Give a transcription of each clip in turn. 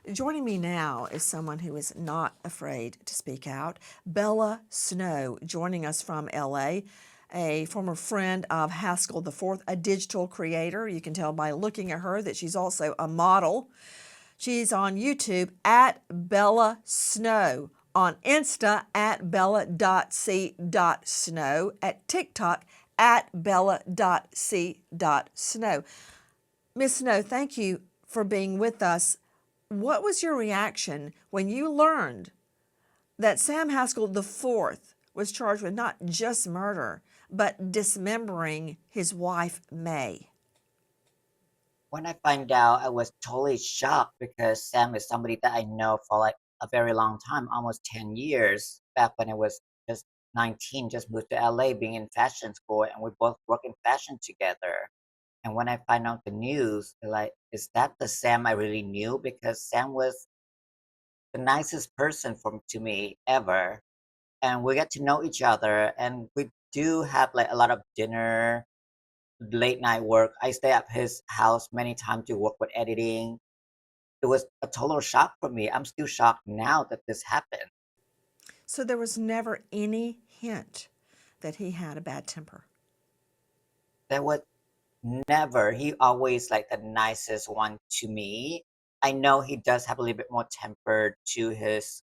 Joining me now is someone who is not afraid to speak out. Bella Snow, joining us from LA, a former friend of Haskell the Fourth, a digital creator. You can tell by looking at her that she's also a model. She's on YouTube at Bella Snow, on Insta at bella.c.snow, at TikTok at bella.c.snow. Miss Snow, thank you for being with us. What was your reaction when you learned that Sam Haskell IV was charged with not just murder, but dismembering his wife, May? When I find out, I was totally shocked because Sam is somebody that I know for like a very long time, almost 10 years. Back when I was just 19, just moved to LA being in fashion school, and we both work in fashion together. And when I find out the news, like, is that the Sam I really knew? Because Sam was the nicest person to me ever. And we get to know each other, and we do have like a lot of dinner, late night work. I stay at his house many times to work with editing. It was a total shock for me. I'm still shocked now that this happened. So there was never any hint that he had a bad temper. There was never, he always like the nicest one to me. I know he does have a little bit more temper to his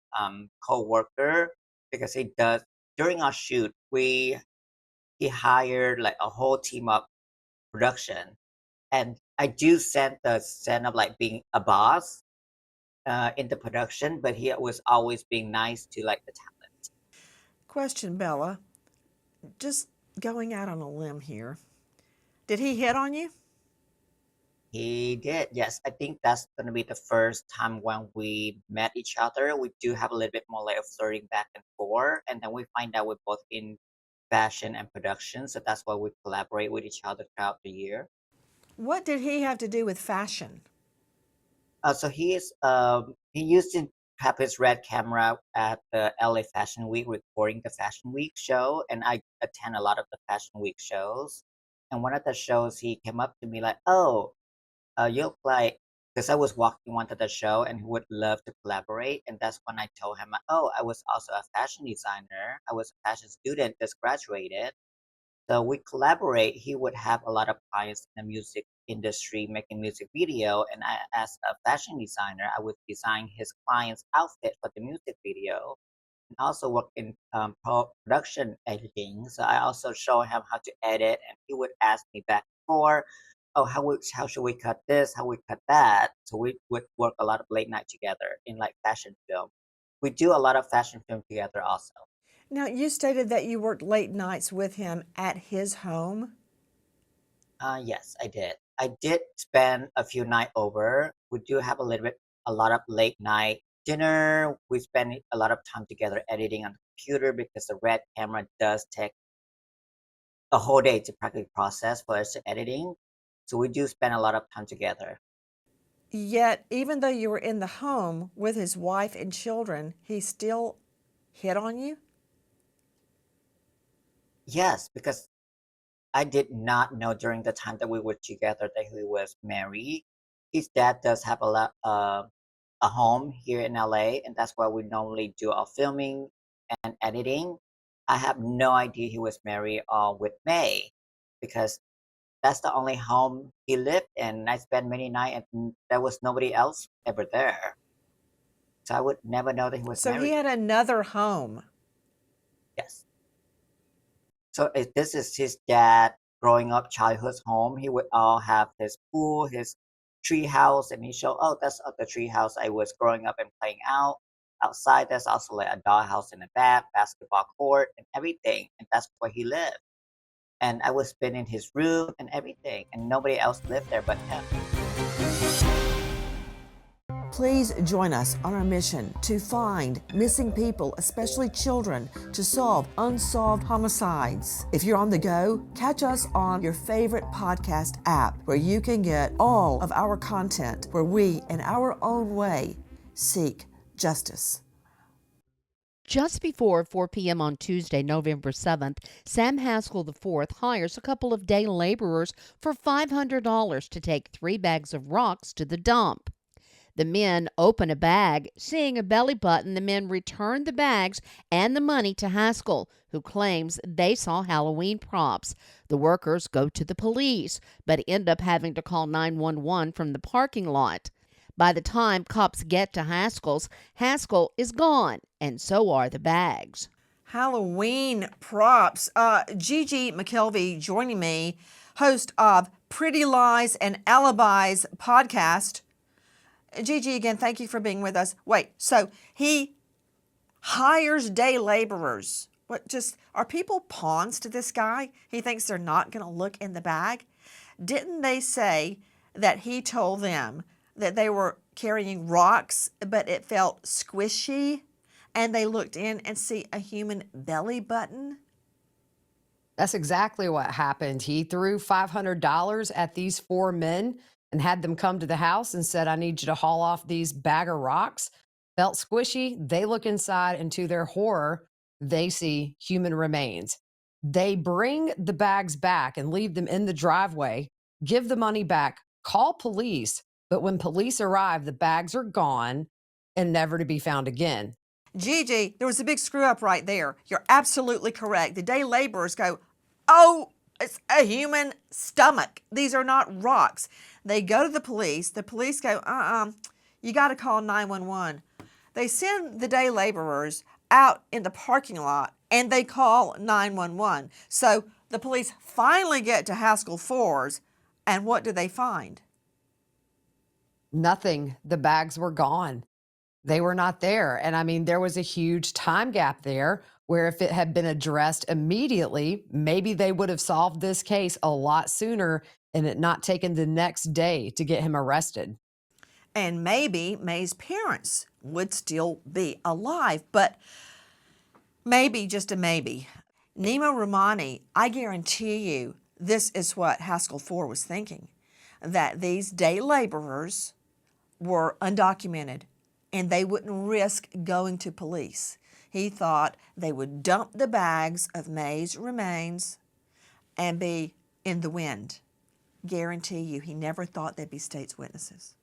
co-worker because he does during our shoot, we he hired like a whole team of production. And I do sense the sense of like being a boss in the production, but he was always being nice to like the talent. Question, Bella, just going out on a limb here. Did he hit on you? He did, yes. I think that's gonna be the first time when we met each other. We do have a little bit more like of flirting back and forth, and then we find out we're both in fashion and production, so that's why we collaborate with each other throughout the year. What did he have to do with fashion? So he used to have his red camera at the LA Fashion Week recording the Fashion Week show, and I attend a lot of the Fashion Week shows. And one of the shows, he came up to me like, "Oh, you look like," because I was walking one to the show, and he would love to collaborate. And that's when I told him, "Oh, I was also a fashion designer. I was a fashion student, just graduated." So we collaborate. He would have a lot of clients in the music industry making music video, and I, as a fashion designer, I would design his clients' outfit for the music video, and also work in production editing. So I also show him how to edit, and he would ask me back and forth, "Oh, how should we cut this? How we cut that?" So we would work a lot of late night together in like fashion film. We do a lot of fashion film together also. Now, you stated that you worked late nights with him at his home. Yes, I did. I did spend a few nights over. We do have a lot of late night dinner. We spend a lot of time together editing on the computer because the red camera does take a whole day to practically process for us to editing. So we do spend a lot of time together. Yet, even though you were in the home with his wife and children, he still hit on you? Yes, because I did not know during the time that we were together that he was married. His dad does have a home here in LA, and that's where we normally do our filming and editing. I have no idea he was married with May because that's the only home he lived in. I spent many nights and there was nobody else ever there. So I would never know that he was So he married. had another home. Yes. So if this is his dad growing up childhood home, he would all have his pool, his tree house, and he showed, "Oh, that's the tree house I was growing up and playing out. Outside, there's also like a dog house in the back, basketball court, and everything. And that's where he lived. And I was spending his room and everything, and nobody else lived there but him." Please join us on our mission to find missing people, especially children, to solve unsolved homicides. If you're on the go, catch us on your favorite podcast app where you can get all of our content where we, in our own way, seek justice. Just before 4 p.m. on Tuesday, November 7th, Sam Haskell IV hires a couple of day laborers for $500 to take 3 bags of rocks to the dump. The men open a bag. Seeing a belly button, the men return the bags and the money to Haskell, who claims they saw Halloween props. The workers go to the police, but end up having to call 911 from the parking lot. By the time cops get to Haskell's, Haskell is gone, and so are the bags. Halloween props. Gigi McKelvey joining me, host of Pretty Lies and Alibis podcast. Gigi, again, thank you for being with us. Wait, so he hires day laborers. What, just, are people pawns to this guy? He thinks they're not going to look in the bag? Didn't they say that he told them that they were carrying rocks, but it felt squishy, and they looked in and see a human belly button? That's exactly what happened. He threw $500 at these four men and had them come to the house and said, I need you to haul off these bag of rocks. Felt squishy. They look inside, and to their horror, they see human remains. They bring the bags back and leave them in the driveway, give the money back, call police. But when police arrive, the bags are gone and never to be found again. Gigi, there was a big screw up right there. You're absolutely correct. The day laborers go, oh, it's a human stomach. These are not rocks. They go to the police. The police go, you got to call 911. They send the day laborers out in the parking lot and they call 911. So the police finally get to Haskell Fours, and what do they find? Nothing. The bags were gone. They were not there. And I mean, there was a huge time gap there where if it had been addressed immediately, maybe they would have solved this case a lot sooner and it not taken the next day to get him arrested. And maybe May's parents would still be alive, but maybe, just a maybe. Nima Romani, I guarantee you this is what Haskell 4 was thinking, that these day laborers were undocumented and they wouldn't risk going to police. He thought they would dump the bags of May's remains and be in the wind. Guarantee you, he never thought they'd be state's witnesses.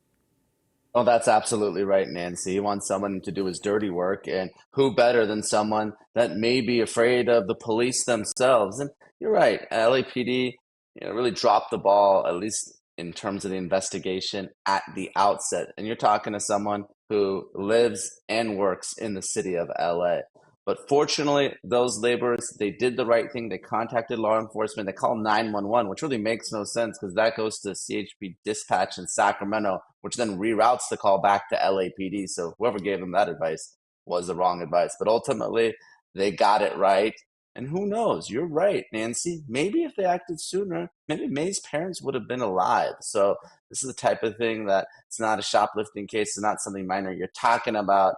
Oh, that's absolutely right, Nancy. He wants someone to do his dirty work, and who better than someone that may be afraid of the police themselves? And you're right, LAPD, really dropped the ball, at least in terms of the investigation at the outset. And you're talking to someone who lives and works in the city of LA. But fortunately, those laborers, they did the right thing. They contacted law enforcement. They called 911, which really makes no sense because that goes to CHP dispatch in Sacramento, which then reroutes the call back to LAPD. So whoever gave them that advice was the wrong advice. But ultimately, they got it right. And who knows? You're right, Nancy. Maybe if they acted sooner, maybe May's parents would have been alive. So this is the type of thing that it's not a shoplifting case. It's not something minor. You're talking about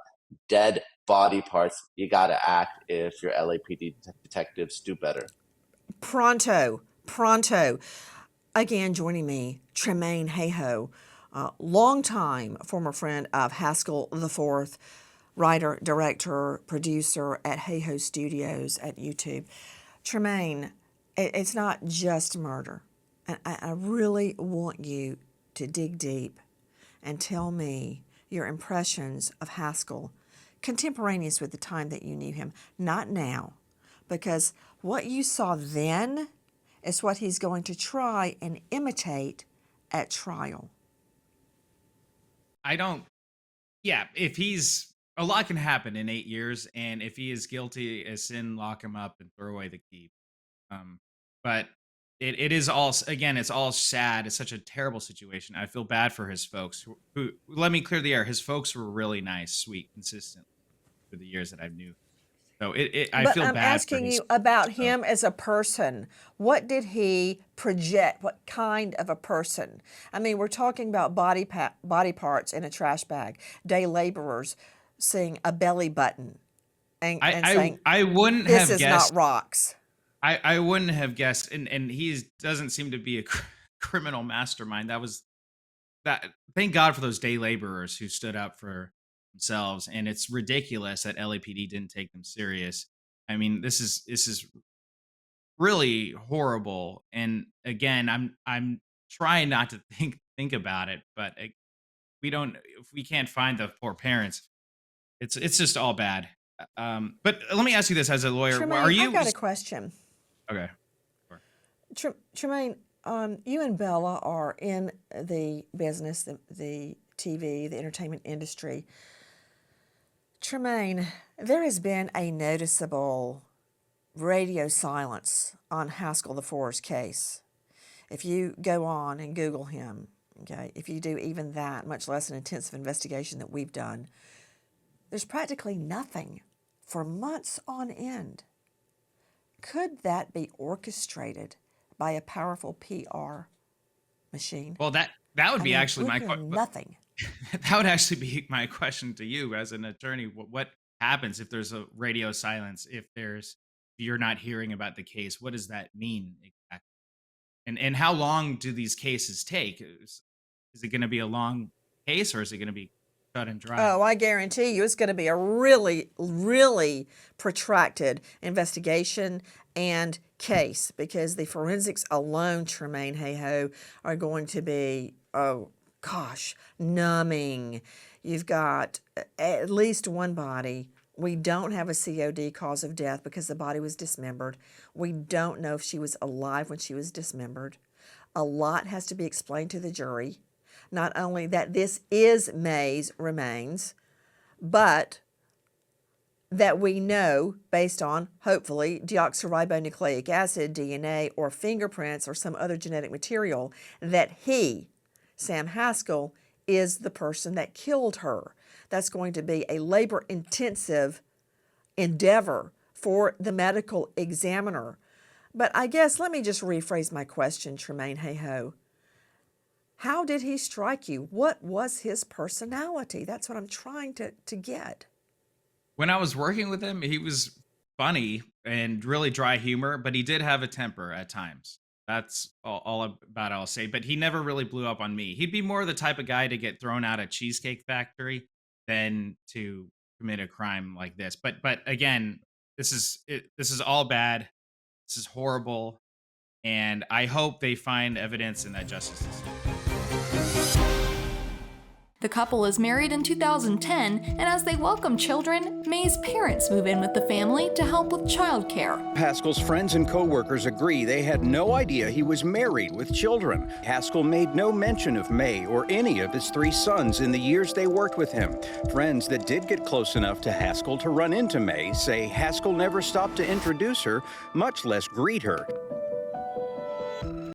dead body parts. You got to act if your LAPD detectives do better. Pronto. Again, joining me, Tremaine Hayhoe, longtime former friend of Haskell the Fourth, writer, director, producer at Hayhoe Studios at YouTube. Tremaine, it's not just murder. And I really want you to dig deep and tell me your impressions of Haskell, contemporaneous with the time that you knew him, not now, because what you saw then is what he's going to try and imitate at trial. If he's, a lot can happen in 8 years, and if he is guilty as sin, lock him up and throw away the key. But it is all, again, it's all sad. It's such a terrible situation. I feel bad for his folks who let me clear the air. His folks were really nice, sweet, consistent for the years that I've knew. So I feel bad. I'm asking you about him as a person. What did he project? What kind of a person? I mean, we're talking about body parts in a trash bag, day laborers seeing a belly button and saying, I wouldn't this have is guessed. not rocks. I wouldn't have guessed, and he doesn't seem to be a criminal mastermind. Thank God for those day laborers who stood up for themselves, and it's ridiculous that LAPD didn't take them serious. I mean, this is really horrible. And again, I'm trying not to think about it, but if we can't find the poor parents, it's just all bad. But let me ask you this as a lawyer: are Tremaine, you I've got a question. okay? Tremaine, you and Bella are in the business, the TV, the entertainment industry. Tremaine, there has been a noticeable radio silence on Haskell IV's case. If you go on and Google him, okay, if you do even that, much less an intensive investigation that we've done, there's practically nothing for months on end. Could that be orchestrated by a powerful PR machine? Well, that would be actually my question. Nothing. That would actually be my question to you as an attorney. What happens if there's a radio silence? If you're not hearing about the case, what does that mean exactly? And how long do these cases take? Is it going to be a long case, or is it going to be cut and dry? Oh, I guarantee you it's going to be a really, really protracted investigation and case, because the forensics alone, Tremaine, hey-ho, are going to be, oh, gosh, numbing. You've got at least one body. We don't have a COD, cause of death, because the body was dismembered. We don't know if she was alive when she was dismembered. A lot has to be explained to the jury. Not only that this is May's remains, but that we know, based on, hopefully, deoxyribonucleic acid, DNA, or fingerprints, or some other genetic material, that he, Sam Haskell, is the person that killed her. That's going to be a labor-intensive endeavor for the medical examiner. But I guess, let me just rephrase my question, Tremaine, hey-ho. How did he strike you? What was his personality? That's what I'm trying to get. When I was working with him, he was funny and really dry humor, but he did have a temper at times. That's all about I'll say. But he never really blew up on me. He'd be more the type of guy to get thrown out of Cheesecake Factory than to commit a crime like this. But again, this is all bad. This is horrible, and I hope they find evidence and that justice is done. The couple is married in 2010, and as they welcome children, May's parents move in with the family to help with childcare. Haskell's friends and co-workers agree they had no idea he was married with children. Haskell made no mention of May or any of his 3 sons in the years they worked with him. Friends that did get close enough to Haskell to run into May say Haskell never stopped to introduce her, much less greet her.